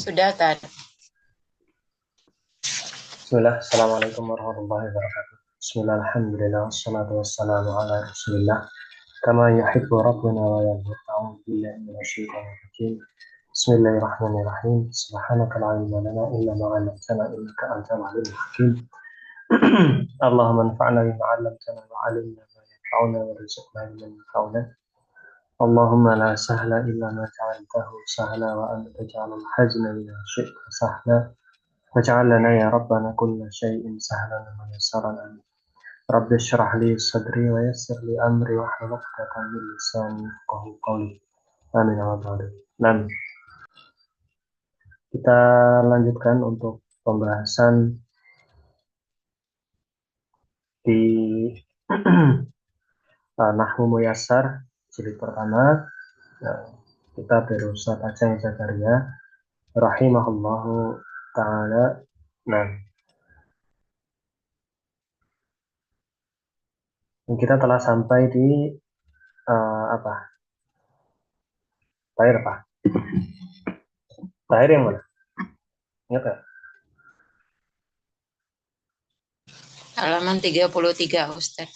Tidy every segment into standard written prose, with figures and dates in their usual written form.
Sudah kan? Bismillah, Assalamualaikum warahmatullahi wabarakatuh. Bismillah, alhamdulillah, wassalatu wassalamu ala rasulillah. Kama yuhibbu rabbuna wa yarda. A'udzu billahi minasyaitonir rajim. Bismillahirrahmanirrahim. Subhanaka la ilma lana illa ma 'allamtana innaka antal alimul hakim. Allahumma anfa'na bima 'allamtana wa 'allimna ma yanfa'una warzuqna ilman yanfa'una. Allahumma la sahla illa ma ja'altahu sahla wa anta taj'alul hazna idza syi'ta sahla. واجعل لنا يا ربنا كل شيء سهلا ويسرا آمين. رب اشرح لي صدري ويسر لي أمري واحلل عقدة من لساني يفقهوا قولي آمين يا رب العالمين. Nah, kita lanjutkan untuk pembahasan di Nahwu Muyassar jilid pertama. Nah, kita dari Ustaz Aceh Zakaria rahimahullahu taala. Nah, kita telah sampai di apa? Terakhir apa? Terakhir yang mana? Ingat nggak? Halaman 33, Ustaz.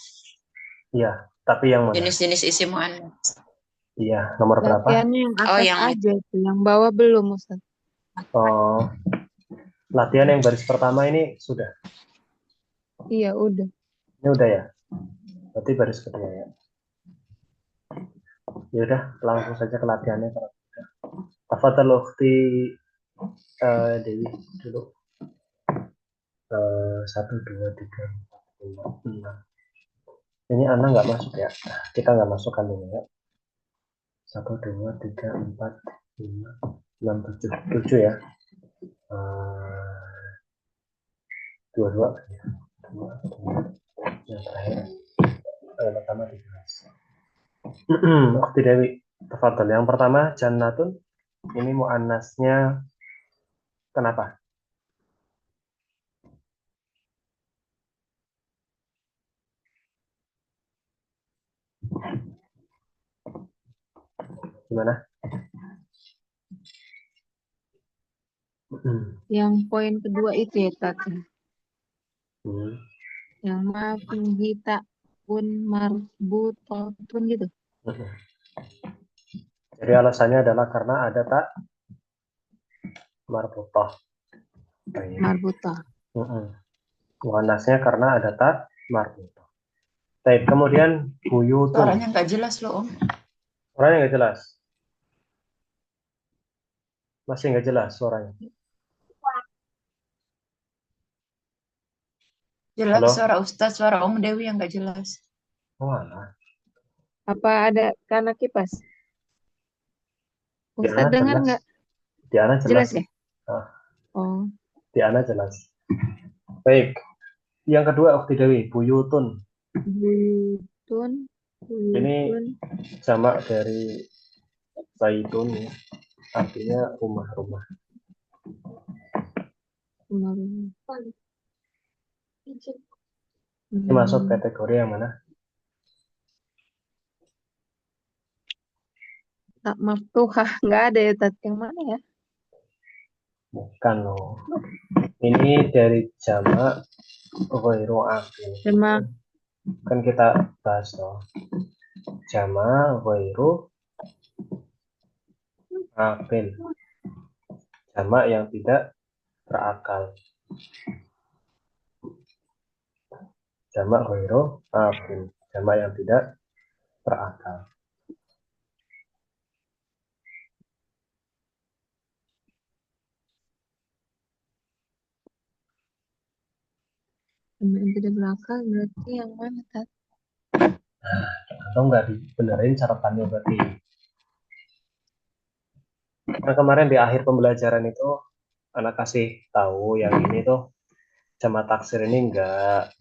Iya, tapi yang mana? Jenis-jenis isim muannats. Iya, nomor berapa? Latihannya yang Oh, atas yang aja itu, yang bawah belum, Ustaz. Oh, latihan yang baris pertama ini sudah. Iya, udah. Ini udah ya. Berarti baris kedua ya. Ya udah, langsung saja ke latihannya kalau sudah. Tafadhal ukhti Dewi dulu. 1, 2, 3, 4, 5, 6. Ini Ana nggak masuk ya. Kita nggak masukkan ini ya. 1, 2, 3, 4, 5, 6, 7. 7 ya. 22 ya. 2, 2. Yang terakhir. Yang pertama 13. Ukhti Dewi, tafadhal. Yang pertama jannatun. Ini muannasnya kenapa? Gimana? Yang poin kedua itu ya, Tata. Hmm. Yang mafin hita pun marbutotun gitu. Jadi alasannya adalah karena ada tak marbutah. Marbutah. Muannasnya karena ada tak marbutah. Baik, kemudian buyutun. suaranya nggak jelas loh, Om. Suaranya nggak jelas. Masih nggak jelas suaranya. Jelas Halo? suara Ustaz, suara Om Dewi yang nggak jelas. Oh, alah. Apa ada karena kipas? Di Ustaz Ana dengar jelas. nggak? Di Ana jelas. Jelas ya? Ah, Oh, di Ana jelas. Baik. Yang kedua, Ukti Dewi, buyutun. buyutun, Ini buyutun, jamak dari baitun ya. Artinya rumah-rumah. rumah-rumah. Ini masuk kategori yang mana? Tak maftuhah, nggak ada ya, Tat. Yang mana ya? Bukan loh. Ini dari jamak ghairu aqil. Jamak. Kan kita bahas loh. Jamak ghairu aqil. Jamak yang tidak berakal. Jamak ghairu aqil. Jamak yang tidak berakal. Jamak yang tidak berakal berarti yang mana, Tat? Atau nggak dibenerin catatannya berarti. Karena kemarin di akhir pembelajaran itu anak kasih tahu yang ini tuh jamak taksir ini enggak.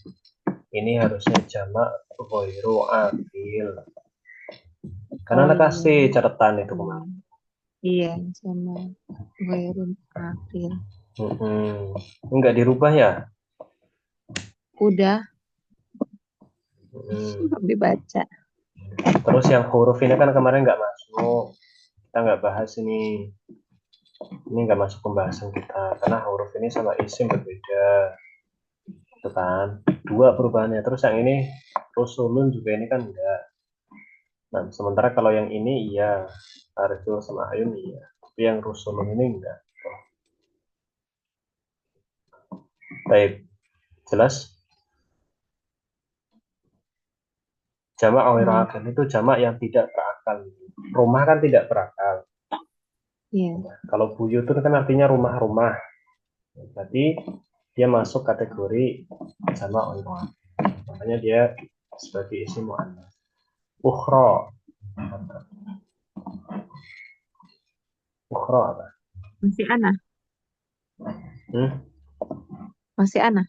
Ini harusnya jamak ghairu aqil. Karena anak kasih catatan itu kemarin. Iya, sama Ghairun Akil. Enggak dirubah ya? Udah, belum dibaca. Terus yang huruf ini kan kemarin nggak masuk. Kita nggak bahas ini. Ini nggak masuk pembahasan kita karena huruf ini sama isim berbeda, itu kan dua perubahannya. Terus yang ini rusulun juga ini kan enggak. Nah, sementara kalau yang ini iya, Arjo sama Ayun iya, tapi yang rusulun ini enggak. Baik, jelas. Jamak ghairu Hmm, akil itu jamak yang tidak berakal. Rumah kan tidak berakal. iya. Kalau buyutun kan artinya rumah-rumah. Berarti dia masuk kategori jamak ghairu akil. Makanya dia sebagai isim muannats. Ukhra. Ukhra apa? Masih Ana? Hmm? Masih Ana?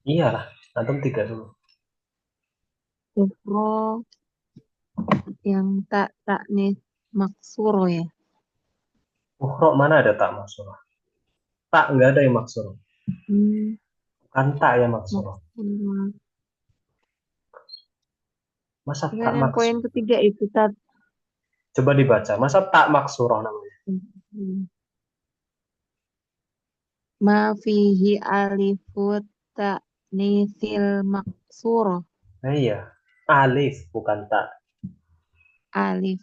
Iyalah, antum tiga dulu. Ukro yang tak taknis maksuro ya. Ukhra mana ada tak maksurah? Tak nggak ada yang maksurah. Hmm, Bukan tak yang maksurah. maksuro. Masa Dengan tak yang poin maksurah? ketiga itu tak. Coba dibaca. Masa tak maksurah namanya? Hmm. Ma fihi alifut ta'nitsil maksuro. Nah, iya. Alif bukan tak. Alif.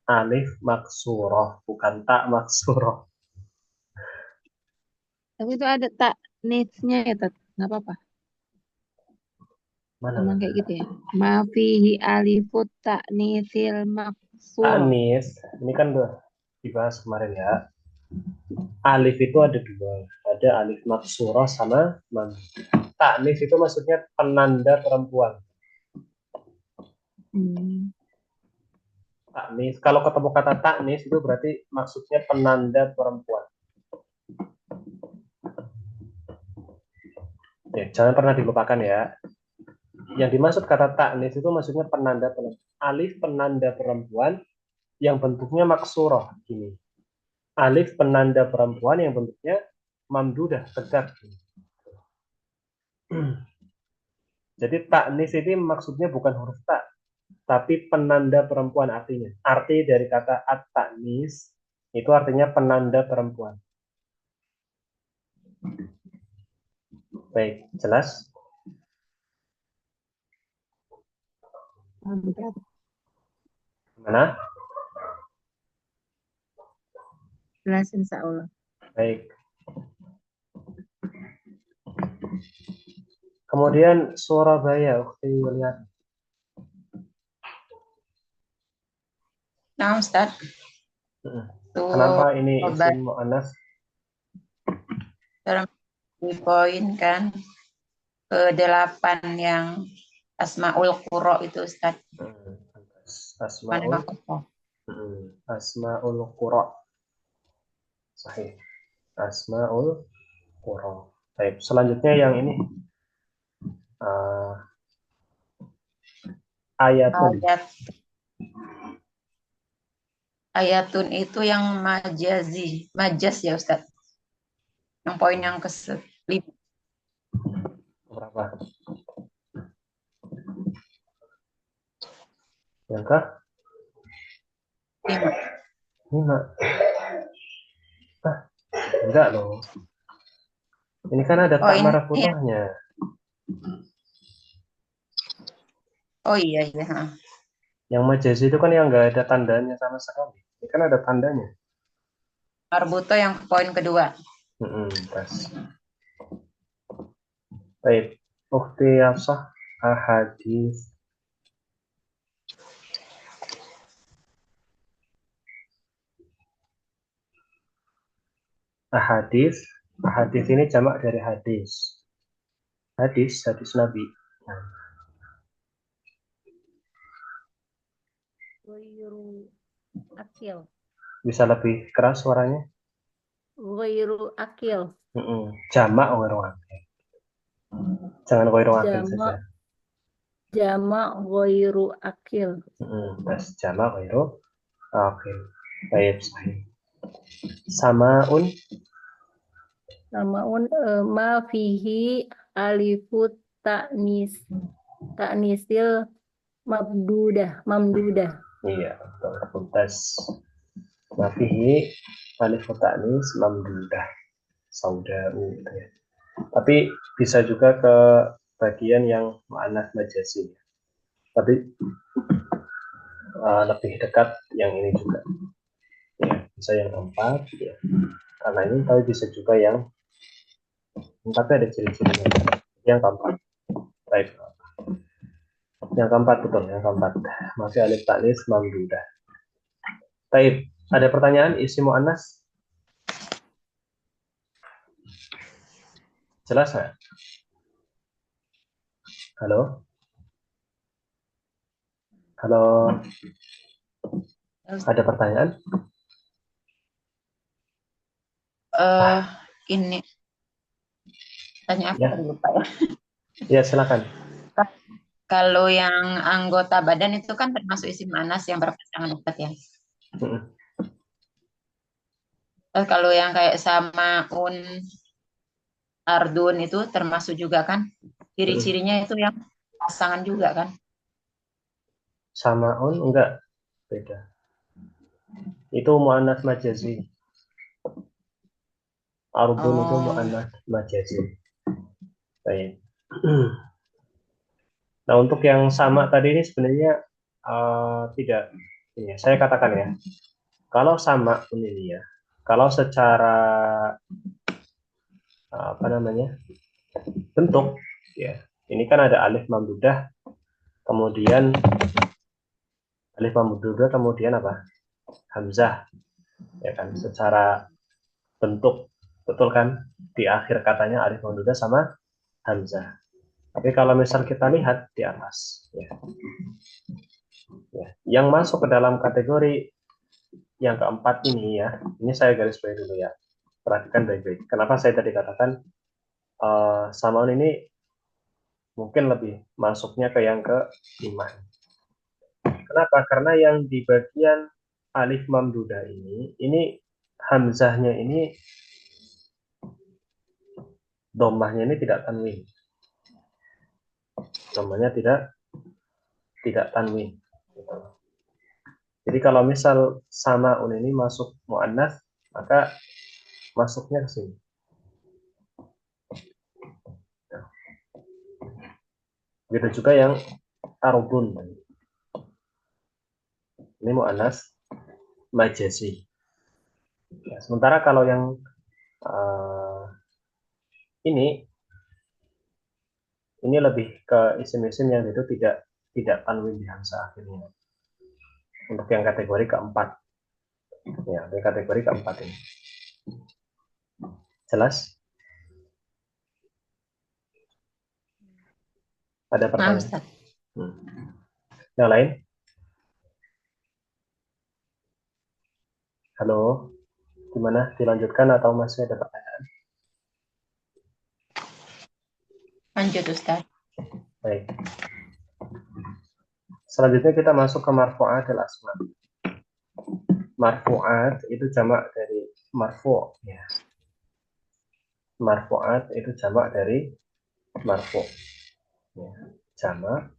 Alif maksurah bukan tak maksurah. Tapi itu ada taknisnya ya, Tat. Nggak apa-apa. Mana Emang mana? kayak gitu ya. Ma fihi alifut ta'nitsil maksuro. Taknis. Ini kan udah dibahas kemarin ya. Alif itu ada dua. Ada alif maksurah sama man. Taknis itu maksudnya penanda perempuan. Hmm. Taknis. Kalau ketemu kata taknis itu berarti maksudnya penanda perempuan. Ya, jangan pernah dilupakan ya. Yang dimaksud kata taknis itu maksudnya penanda perempuan. Alif penanda perempuan yang bentuknya maksurah. Gini. Alif penanda perempuan yang bentuknya mamdudah, tegak. Jadi taknis ini maksudnya bukan huruf tak, tapi penanda perempuan artinya. Arti dari kata at-taknis itu artinya penanda perempuan. Baik, jelas? Mantap. Mana? Jelas insya Allah. Baik. Kemudian Surabaya, Ukti lihat. Nah, Ustaz, tuh Kenapa ini coba isim mu'annas? dalam di poin kan ke-8 yang Asmaul Qura itu Ustaz. Asmaul Mana kok? Asmaul Qura. Sahih. Asmaul Qura. Baik, selanjutnya yang ini uh, ayatun. Ayat ayatun itu yang majazi, majas ya Ustaz. Yang poin yang ke-5. Berapa? Yang ke 5. Ah, enggak loh. Ini kan ada Oh tak ini ya. marafutahnya. Oh iya iya. Ha. Yang majazi itu kan yang enggak ada tandanya sama sekali. Ini kan ada tandanya. Marbuto yang poin kedua. Pas. Baik. Ukti Hafsah ahadis. Ahadis. Ahadis ini jamak dari hadis. Hadis Nabi. Nah, Ghairu akil. bisa lebih keras suaranya? Ghairu akil. Jamak ghairu akil. Jangan ghairu akil saja. Jamak jamak ghairu akil. Pas jamak ghairu akil. Baik, sahih. Samaun Samaun ma fihi alifut taknisil mamdudah. iya, betul. Tes. Nah, fihi alif ta'nis mamdudah saudau gitu ya. Tapi bisa juga ke bagian yang muannats majazi. Tapi lebih dekat yang ini juga. Ya, bisa yang keempat ya. Karena ini tapi bisa juga yang tapi ada ciri-cirinya. Yang keempat. Baik. Yang keempat betul, yang keempat. Masih alif ta'nis mamdudah. Baik, ada pertanyaan isi muannas? Jelas nggak? Halo? Halo? Ada pertanyaan? Eh, ini tanya apa Ya, tadi lupa ya. ya silakan. Kalau yang anggota badan itu kan termasuk isim manas yang berpasangan Ustaz ya. Mm-mm. Terus kalau yang kayak samaun, ardun itu termasuk juga kan. Mm-mm. Ciri-cirinya itu yang pasangan juga kan. Samaun enggak, beda. Itu muannas majazi. Arbun itu Oh, muannas majazi. Baik. Nah, untuk yang sama tadi ini sebenarnya tidak ini ya, saya katakan ya. Kalau sama ini ya, kalau secara apa namanya? Bentuk ya. Ini kan ada alif mamdudah, kemudian alif mamdudah kemudian apa? Hamzah ya kan secara bentuk betul kan di akhir katanya alif mamdudah sama hamzah. Tapi kalau misal kita lihat di atas ya, yang masuk ke dalam kategori yang keempat ini ya, ini saya garis bawahi dulu ya. Perhatikan baik-baik. Kenapa saya tadi katakan samaun ini mungkin lebih masuknya ke yang kelima. Kenapa? Karena yang di bagian alif mamdudah ini hamzahnya ini domahnya ini tidak tanwin. Domahnya tidak tanwin. Jadi kalau misal samaun ini masuk muannas, maka masuknya ke sini. Begitu juga yang arbun. Ini muannas majazi. Ya, sementara kalau yang ini lebih ke isim-isim yang itu tidak tanwin di hamzah akhirnya. Untuk yang kategori keempat, ya, untuk kategori keempat ini. Jelas? Ada nah pertanyaan? Ustaz. Yang lain? Halo, gimana? Dilanjutkan atau masih ada pertanyaan? Lanjut Ustaz. Baik. Selanjutnya kita masuk ke marfu'at al-asma. Marfu'at itu jamak dari marfu'. Ya. Marfu'at itu jamak dari marfu'. Ya. Jamak.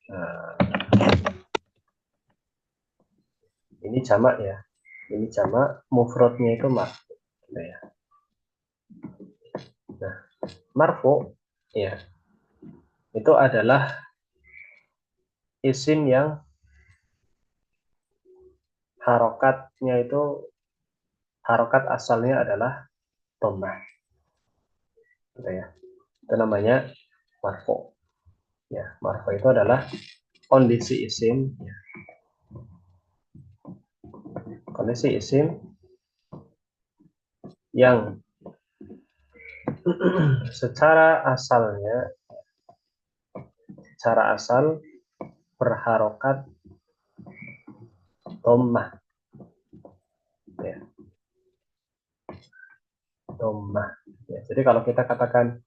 Nah, ini jamak ya. Ini jamak, mufradnya itu marfu'. Ya. Nah, marfu' ya. Itu adalah isim yang harokatnya itu harokat asalnya adalah dhammah. Gitu ya. Itu namanya marfu. Ya, marfu itu adalah kondisi isim ya. Kondisi isim yang secara asal berharokat dhammah ya, dhammah ya. Jadi kalau kita katakan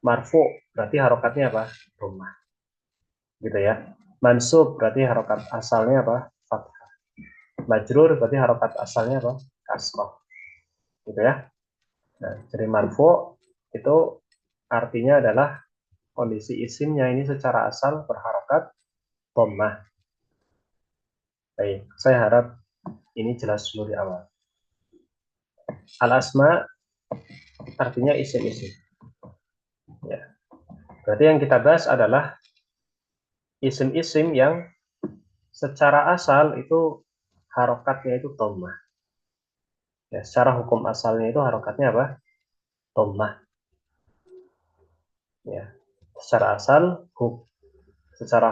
marfu berarti harokatnya apa? Dhammah gitu ya. Mansub berarti harokat asalnya apa? Fathah. Majrur berarti harokat asalnya apa? Kasroh gitu ya. Nah, jadi marfu itu artinya adalah kondisi isimnya ini secara asal berharokat dhammah. Baik, saya harap ini jelas dulu di awal. Al-asma artinya isim-isim. Ya. Berarti yang kita bahas adalah isim-isim yang secara asal itu harokatnya itu dhammah. Ya, secara hukum asalnya itu harokatnya apa? Dhammah. Ya. Secara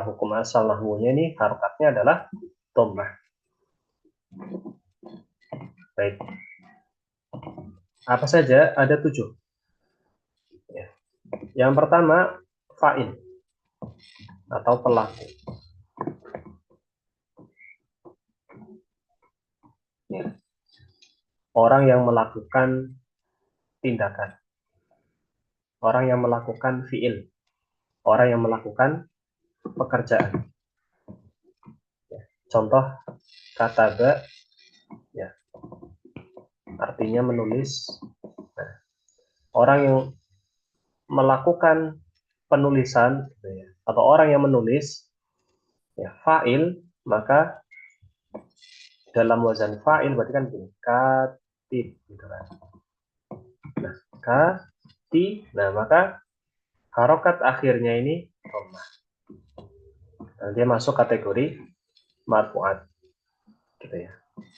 hukum asal nahwunya ini harokatnya adalah dhammah. Baik. Apa saja? Ada 7. Ya. Yang pertama, fa'il atau pelaku. Ya. Orang yang melakukan tindakan. Orang yang melakukan fi'il. Orang yang melakukan pekerjaan. Ya. Contoh kataba, ya, artinya menulis. Nah, orang yang melakukan penulisan, gitu ya, atau orang yang menulis, ya, fa'il, maka dalam wazan fa'il berarti kan gini, katib, gitu kan. Nah, katib, nah maka harokat akhirnya ini dhammah. Nah, dia masuk kategori marfu'at, gitu ya,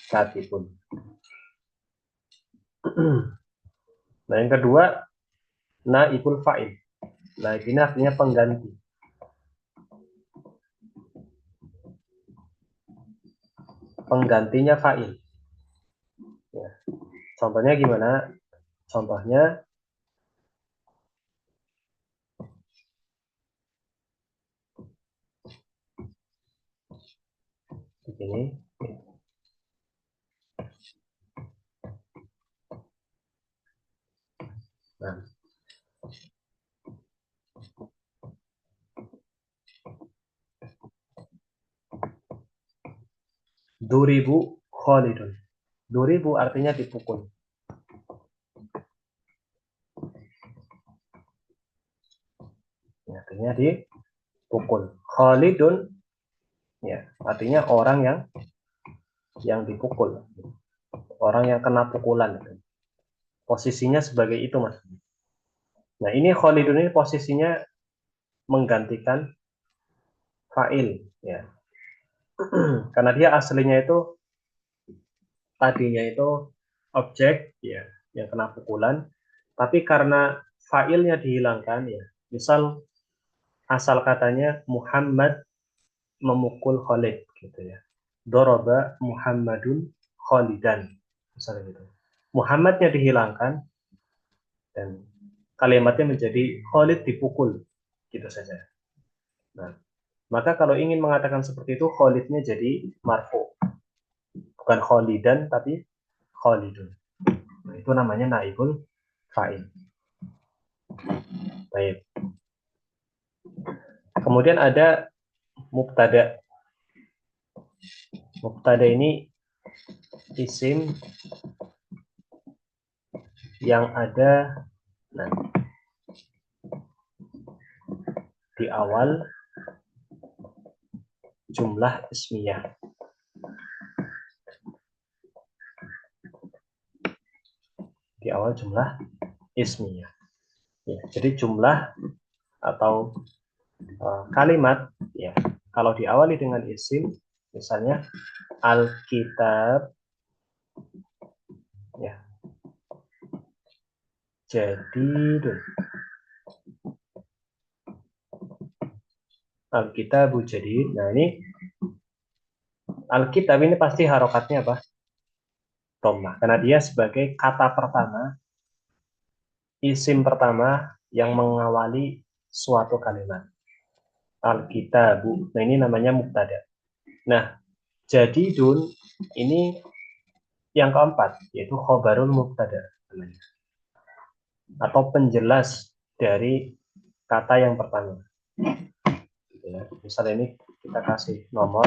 katibun. Nah, yang kedua, naibul fa'il. Nah, ini artinya pengganti. Penggantinya fa'il. Ya. Contohnya gimana? Contohnya begini. Nah, duribu Khalidun. Duribu artinya dipukul. Ya, artinya dipukul. Khalidun, ya, artinya orang yang dipukul. Orang yang kena pukulan. Posisinya sebagai itu, Mas. Nah, ini Khalidun ini posisinya menggantikan fa'il, ya. Karena dia aslinya itu tadinya itu objek, ya, yang kena pukulan, tapi karena fa'ilnya dihilangkan, ya, misal asal katanya Muhammad memukul Khalid, gitu ya, Doroba Muhammadun Khalidan, misalnya gitu. Muhammadnya dihilangkan dan kalimatnya menjadi Khalid dipukul, gitu saja. Nah, maka kalau ingin mengatakan seperti itu, Khalidnya jadi marfu, bukan Khalidan tapi Khalidun. Nah, itu namanya naibul fa'il. Baik. Kemudian ada mubtada. Mubtada ini isim yang ada, nah, di awal jumlah ismiyah. Di awal jumlah ismiyah. Ya, jadi jumlah atau kalimat, ya, kalau diawali dengan isim, misalnya Alkitab, ya, jadidun. Alkitabu jadid. Nah, ini Alkitab ini pasti harokatnya apa? Dhammah. Karena dia sebagai kata pertama, isim pertama yang mengawali suatu kalimat. Alkitabu. Nah, ini namanya mubtada. Nah, jadidun ini yang keempat, yaitu khobarul mubtada, atau penjelas dari kata yang pertama. Ya, misalnya ini kita kasih nomor,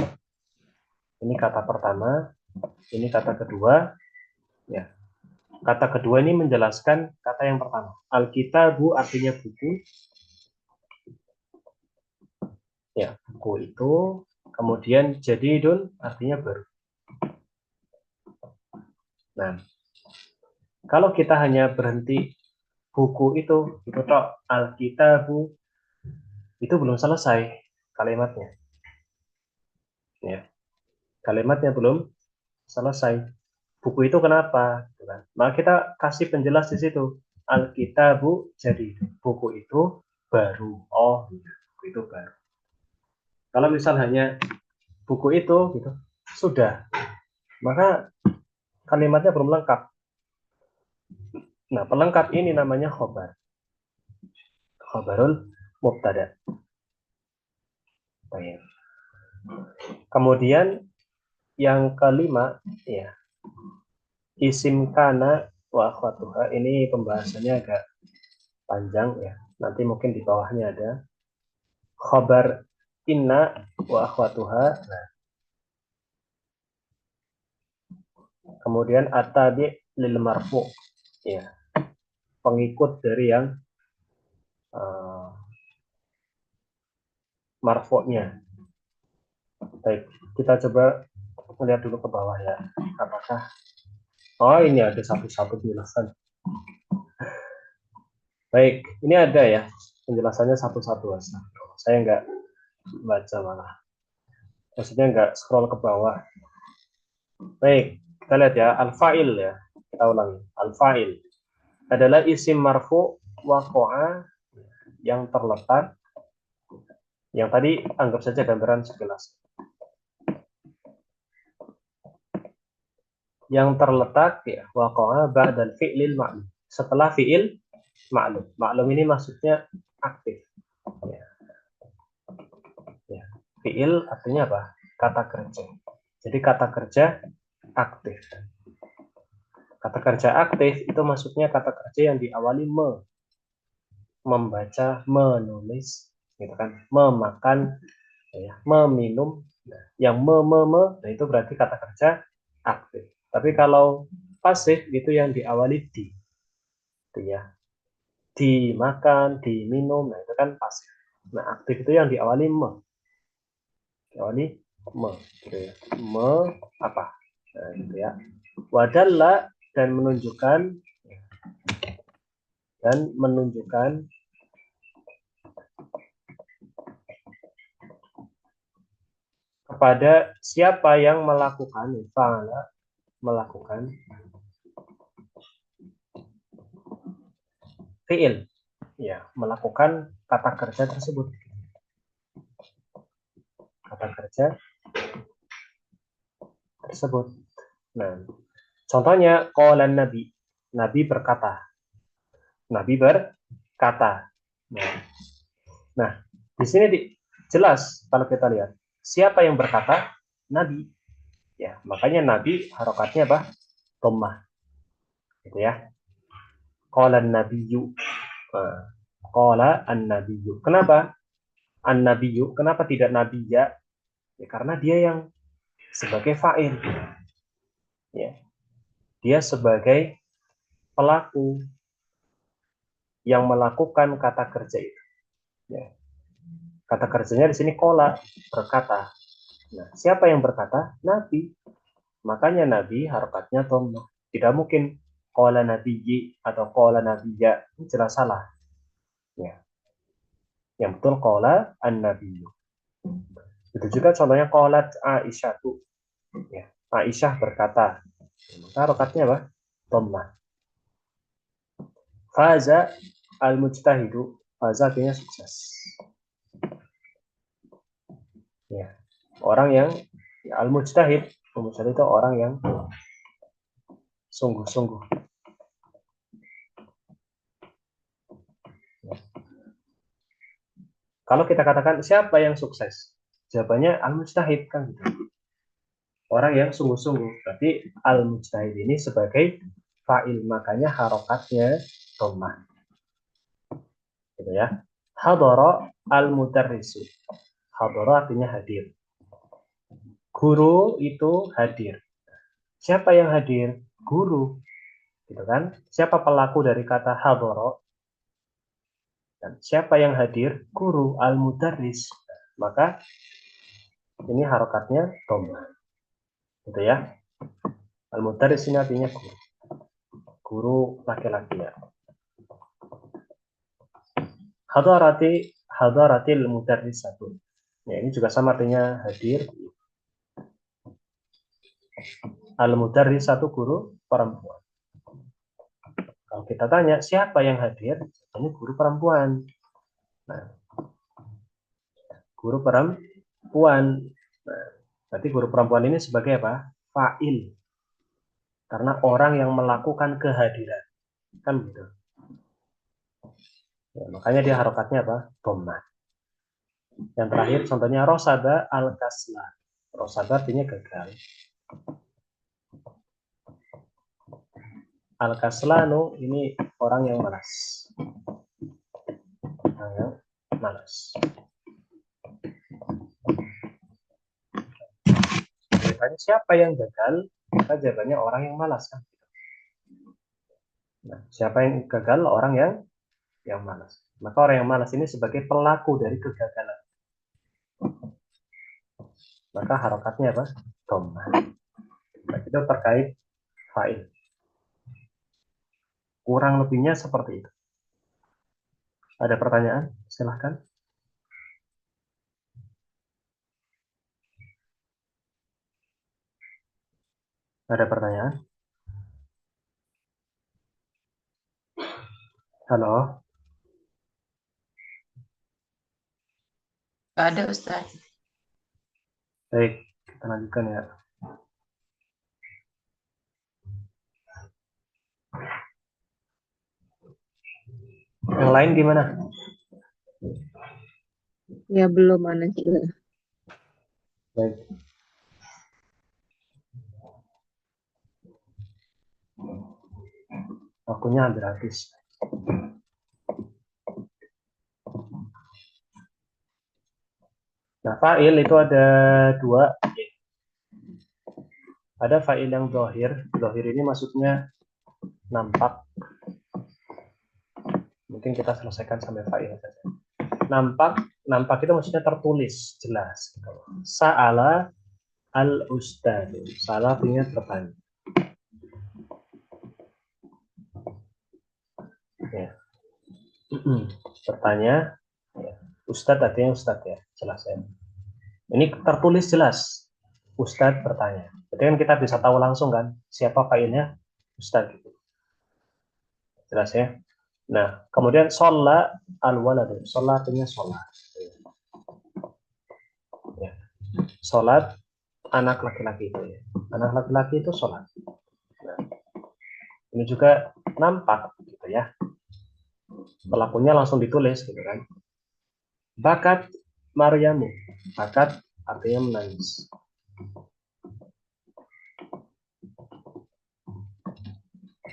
ini kata pertama, ini kata kedua, ya. Kata kedua ini menjelaskan kata yang pertama. Alkitabu artinya buku, ya, buku itu. Kemudian jadidun artinya baru. Nah, kalau kita hanya berhenti buku itu tok, Alkitabu, itu belum selesai kalimatnya. Ya, kalimatnya belum selesai. Buku itu kenapa? Gitu kan. Maka kita kasih penjelas di situ. Alkitabu, jadi buku itu baru. Oh, buku itu baru. Kalau misal hanya buku itu, gitu, sudah. Maka kalimatnya belum lengkap. Nah, pelengkap ini namanya khobar. Khobarul mubtada. Baik. Kemudian yang kelima, ya, isim kana wa akhwatuha. Ini pembahasannya agak panjang ya. Nanti mungkin di bawahnya ada khabar inna wa akhwatuha. Nah, kemudian atabi lil marfu, ya, pengikut dari yang uh, marfu'nya. Baik, kita coba melihat dulu ke bawah ya. Apakah ini ada satu-satu penjelasan. Baik, ini ada ya penjelasannya satu-satu. Saya nggak baca malah. Maksudnya nggak scroll ke bawah. Baik, kita lihat ya, al-fa'il ya. Kita ulangi. Al-fa'il adalah isim marfu waqa'a yang terletak. Yang tadi anggap saja gambaran sekilas. Yang terletak ya waqa'a ba'dal fi'lil ma'lum. Setelah fi'il ma'lum. Ma'lum ini maksudnya aktif. Ya. Ya. Fi'il artinya apa? Kata kerja. Jadi kata kerja aktif. Kata kerja aktif itu maksudnya kata kerja yang diawali membaca, menulis, gitu kan, memakan, ya, meminum. Nah, yang nah itu berarti kata kerja aktif. Tapi kalau pasif itu yang diawali itu ya, dimakan, diminum, nah itu kan pasif. Nah aktif itu yang diawali diawali gitu ya, apa, nah gitu ya. Wadalla dan menunjukkan kepada siapa yang melakukan fiil, ya, melakukan kata kerja tersebut. Nah, contohnya qalan nabi berkata. Nah, di sini jelas kalau kita lihat siapa yang berkata, nabi, ya, makanya nabi harokatnya apa? Dhammah, gitu ya. Qalan nabiyyu. Qala an-nabiyyu. Kenapa an-nabiyyu? Kenapa tidak nabiyya? Ya, karena dia yang sebagai fa'il, ya, dia sebagai pelaku yang melakukan kata kerja itu, ya. Kata kerjanya di sini qala, berkata. Nah, siapa yang berkata? Nabi. Makanya nabi harokatnya dhammah. Tidak mungkin qala nabiyyi atau qala nabiyya, jelas salah, ya. Yang betul qala an-nabiyyu. Itu juga contohnya qalat Aisyah tuh, ya. Aisyah berkata. Maka harokatnya apa? Dhammah. Faza al-mujtahidu. Faza artinya sukses. Ya. Orang yang ya, al-mujtahid itu orang yang sungguh-sungguh. Ya. Kalau kita katakan siapa yang sukses? Jawabannya al-mujtahid kan gitu. Orang yang sungguh-sungguh. Berarti al-mujtahid ini sebagai fa'il, makanya harokatnya dhammah. Gitu ya. Hadara al-mudarrisu. Hadara artinya hadir. Guru itu hadir. Siapa yang hadir? Guru. Gitu kan? Siapa pelaku dari kata hadara? Dan siapa yang hadir? Guru, al-mudarris. Maka ini harokatnya dhammah. Gitu ya. Al-mudarris ini artinya guru. Guru laki-laki ya. Hadaratil mudarrisatun. Ya, ini juga sama artinya hadir. Al-mudarrisatu guru perempuan. Kalau kita tanya siapa yang hadir, ini guru perempuan. Nah, guru perempuan. Nah, berarti guru perempuan ini sebagai apa? Fa'il. Karena orang yang melakukan kehadiran. Kan begitu. Ya, makanya dia harokatnya apa? Dhammah. Yang terakhir contohnya rosada al-kasla. Rosada artinya gagal. Al-kaslanu ini orang yang malas. Orang yang malas. Jawabannya siapa yang gagal? Maka jawabannya orang yang malas kan. Nah, siapa yang gagal? Orang yang malas. Maka orang yang malas ini sebagai pelaku dari kegagalan. Maka harokatnya apa? Dhammah. Nah, itu terkait fa'il. Kurang lebihnya seperti itu. Ada pertanyaan? Silahkan. Ada pertanyaan? Halo? Nggak ada Ustaz. Baik, kita lanjutkan ya. Yang lain gimana? Ya belum anak juga. Baik. Waktunya hampir habis. Nah, fa'il itu ada dua. Ada fa'il yang zahir. Zahir ini maksudnya nampak. Mungkin kita selesaikan sampai fa'il saja. Nampak itu maksudnya tertulis, jelas. Sa'ala al-ustad. Salah artinya bertanya. Ya. Bertanya. Ya. Ustadz artinya ustadz ya, jelas ya. Ini tertulis jelas. Ustadz bertanya. Jadi kan kita bisa tahu langsung kan siapa fa'ilnya ustadz gitu. Jelas ya. Nah, kemudian sholat al-waladu. Sholat artinya sholat. Ya. Sholat anak laki-laki itu ya. Anak laki-laki itu sholat. Nah, ini juga nampak gitu ya. Pelakunya langsung ditulis gitu kan. Bakat Maryamu. Bakat artinya menangis.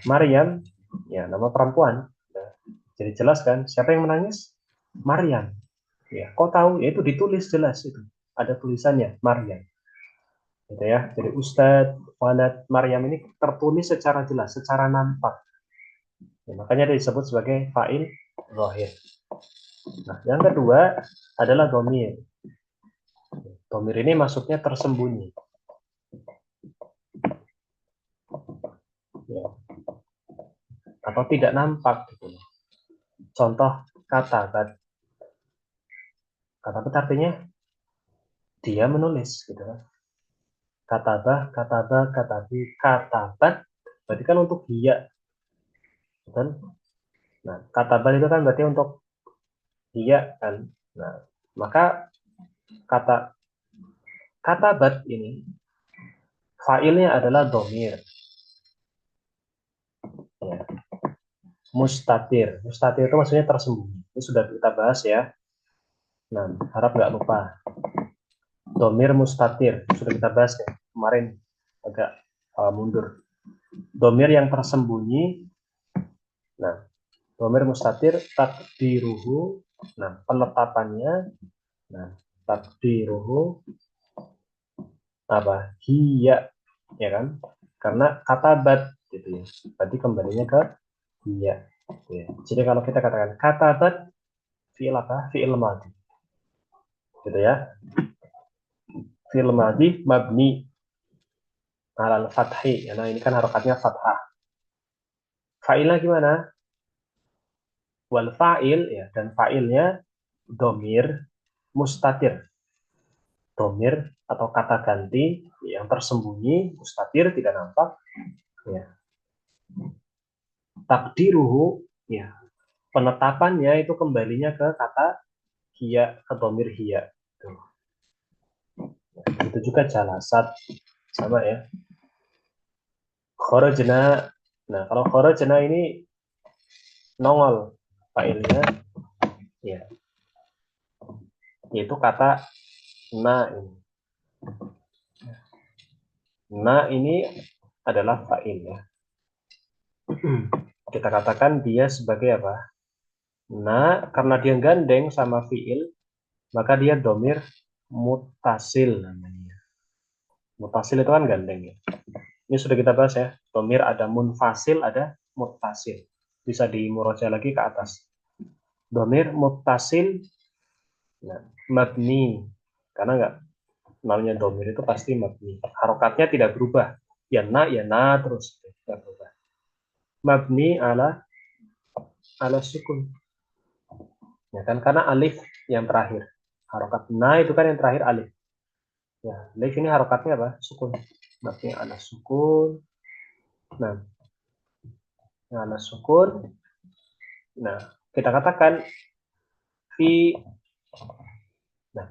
Maryam, ya nama perempuan. Nah, jadi jelas kan siapa yang menangis? Maryam. Ya, kok tahu? Ya itu ditulis jelas itu. Ada tulisannya Maryam. Gitu ya. Jadi Ustadz Walad Maryam ini tertulis secara jelas, secara nampak. Ya, makanya disebut sebagai fa'il zahir. Nah, yang kedua adalah dhamir. Dhamir ini maksudnya tersembunyi. Ya. Atau tidak nampak gitu. Contoh katabat. Katabat artinya dia menulis gitu kan. Katabi, katabat berarti kan untuk dia. Kan? Nah, katabat itu kan berarti untuk dia kan. Nah, maka katabat ini failnya adalah dhamir. Ya. Mustatir. Mustatir itu maksudnya tersembunyi. Ini sudah kita bahas ya. Nah, harap nggak lupa. Dhamir mustatir. Sudah kita bahas ya. Kemarin agak mundur. Dhamir yang tersembunyi. Nah, dhamir mustatir takdiruhu. Nah, penetapannya. Nah, takdiruhu apa? Hiya. Ya kan? Karena katabat gitu ya. Berarti kembalinya ke hiya. Ya. Jadi kalau kita katakan katabat fi'il apa? Fi'il madhi. Gitu ya. Fi'il madhi mabni alal fathi. Nah, ini kan harokatnya fathah. Fa'ilnya gimana? Wal fa'il ya, dan fa'ilnya domir mustatir. Domir atau kata ganti yang tersembunyi, mustatir tidak nampak. Ya. Takdiruhu ya, penetapannya itu kembalinya ke kata hiya, ke domir hiya. Itu juga jalasat sama ya. Kharajna. Nah, kalau kharajna ini nongol fa'ilnya ya, yaitu kata na ini. Na ini adalah fa'il ya. Kita katakan dia sebagai apa? Na, karena dia gandeng sama fi'il, maka dia domir mutasil namanya. Mutasil itu kan gandeng ya. Ini sudah kita bahas ya. Domir ada munfasil, ada mutasil. Bisa dimurojaah lagi ke atas. Domir mutasil, nah, mabni. Karena enggak, namanya domir itu pasti mabni. Harokatnya tidak berubah. Ya na terus. Tidak berubah. Mabni ala sukun. Ya kan, karena alif yang terakhir. Harokat na itu kan yang terakhir alif. Ya, alif ini harokatnya apa? Sukun. Mabni ala sukun. Nah, ala sukun. Nah, kita katakan fi, nah,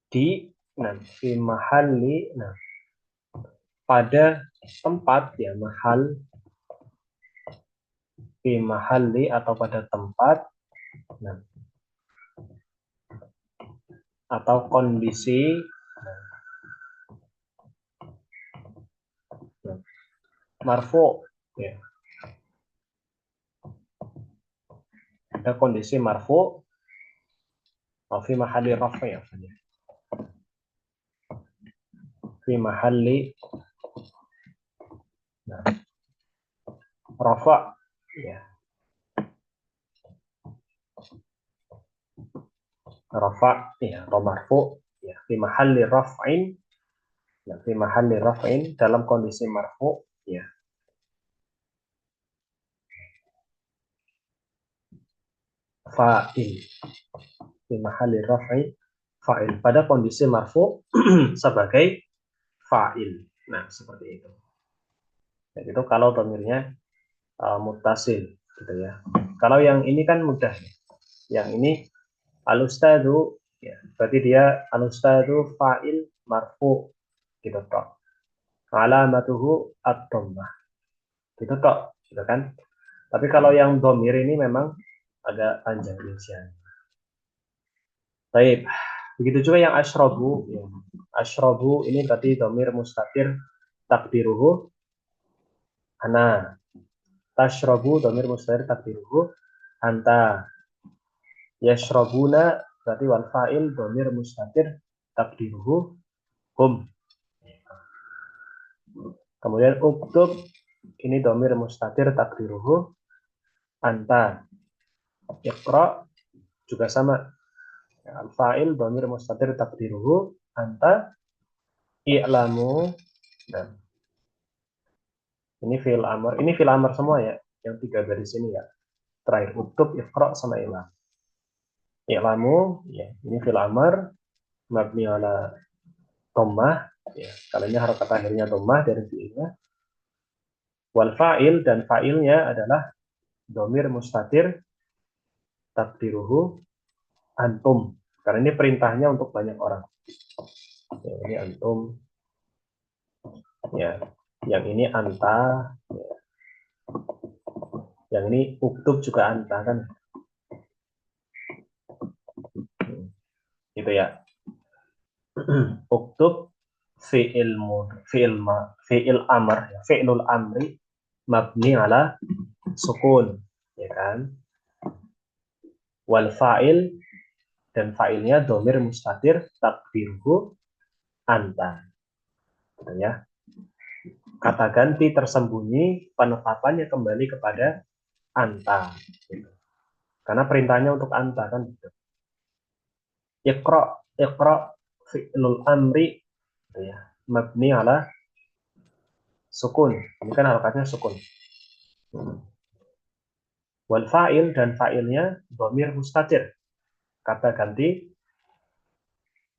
fi mahalli, nah, pada tempat ya, fi mahalli atau pada tempat, nah, atau kondisi, nah, marfu ya, ada kondisi marfu atau fi mahalli rafa ya, fi mahalli, nah, rafa ya, rafa ya, marfu ya, fi mahalli raf'in, ya, fi mahalli raf'in, dalam kondisi marfu ya. Fa'il, fi mahalli raf'i fa'il, pada kondisi marfu sebagai fa'il. Nah, seperti itu. Jadi itu kalau domirnya muttasil gitu ya. Kalau yang ini kan mudah. Yang ini al-ustadu ya, berarti dia al-ustadu fa'il marfu gitu toh. Alamatuhu ad-dhammah. Gitu toh, gitu kan? Tapi kalau yang domir ini memang agak panjang rinciannya. Baik, begitu juga yang asyrobu. Ya. Asyrobu ini tadi domir mustatir takdiruhu ana. Tashrobu domir mustatir takdiruhu anta. Yashrobuna berarti wal fa'il domir mustatir takdiruhu hum. Kemudian uktub ini domir mustatir takdiruhu anta. Iqra juga sama. Al-fa'il domir mustatir takdiruhu anta. I'lamu. Nah, ini fi'il amr. Ini fi'il amr semua ya. Yang 3 garis ini ya. Terakhir uktub, iqra sama i'lam. I'lamu ya, ini fi'il amr mabni ala dhammah ya. Kalau ini harokat akhirnya dhammah dari fi'ilnya. Wal fa'il, dan fa'ilnya adalah domir mustatir takdiruhu antum. Karena ini perintahnya untuk banyak orang. Ya, ini antum. Ya, yang ini anta. Ya. Yang ini uktub juga anta kan. Gitu ya. Uktub fi'il amr, fi'lul amri mabni ala sukun, ya kan? Wal fa'il, dan fa'ilnya domir mustatir takdiruhu anta. Gitu ya. Kata ganti tersembunyi, penetapannya kembali kepada anta. Gitu. Karena perintahnya untuk anta kan. Gitu. Iqra fi'lul amri, gitu ya, mabni ala sukun. Ini kan harokatnya sukun. Wal fa'il dan fa'ilnya dhamir mustatir. Kata ganti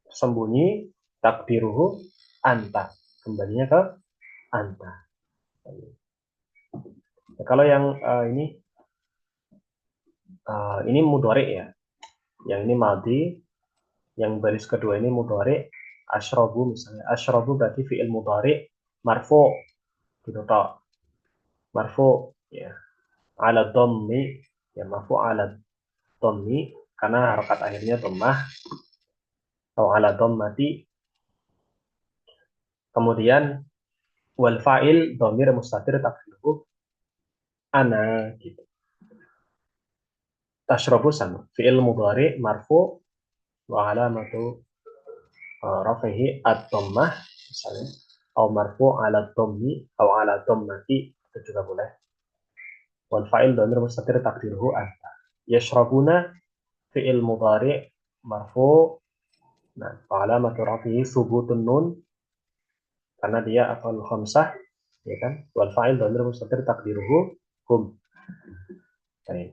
sembunyi takdiruhu anta. Kembalinya ke anta. Nah, kalau yang ini mudhari ya. Yang ini madhi, yang baris kedua ini mudhari. Asyrabu misalnya. Asyrabu berarti fi'il mudhari marfu gitu toh. Marfu ya. Ala dhammi ya, marfu ala dhammi karena harokat akhirnya dhammah atau ala dhammati. Kemudian wal fa'il dhamir mustatir takdiruhu ana gitu. Tashrabu sama fi'il mudhari marfu wa alamatu rafihi ad-dhammah misalnya, atau marfu ala dhammi atau ala dhammati itu juga boleh. Wal fa'il dhamir mustatir takdiruhu anta. Yashrabuna fi'il mudhari marfu, nah wa alamatu rafihi thubutun nun karena dia afal khamsah ya kan. Wal fa'il dhamir mustatir takdiruhu hum. Baik.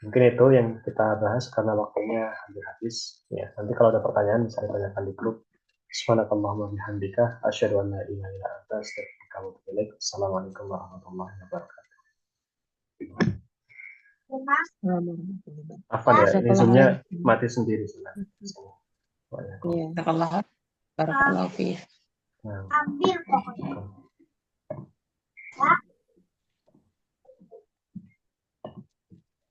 Mungkin itu yang kita bahas karena waktunya hampir habis. Ya, nanti kalau ada pertanyaan bisa ditanyakan di grup. Subhanakallahumma bihamdika asyhadu an la ilaha illa anta astaghfiruka wa atubu ilaik. Assalamualaikum warahmatullahi wabarakatuh. Apa ya? Ini zoomnya mati sendiri sebenarnya. Iya. Barakallahu fiik. Nah. Ambil pokoknya.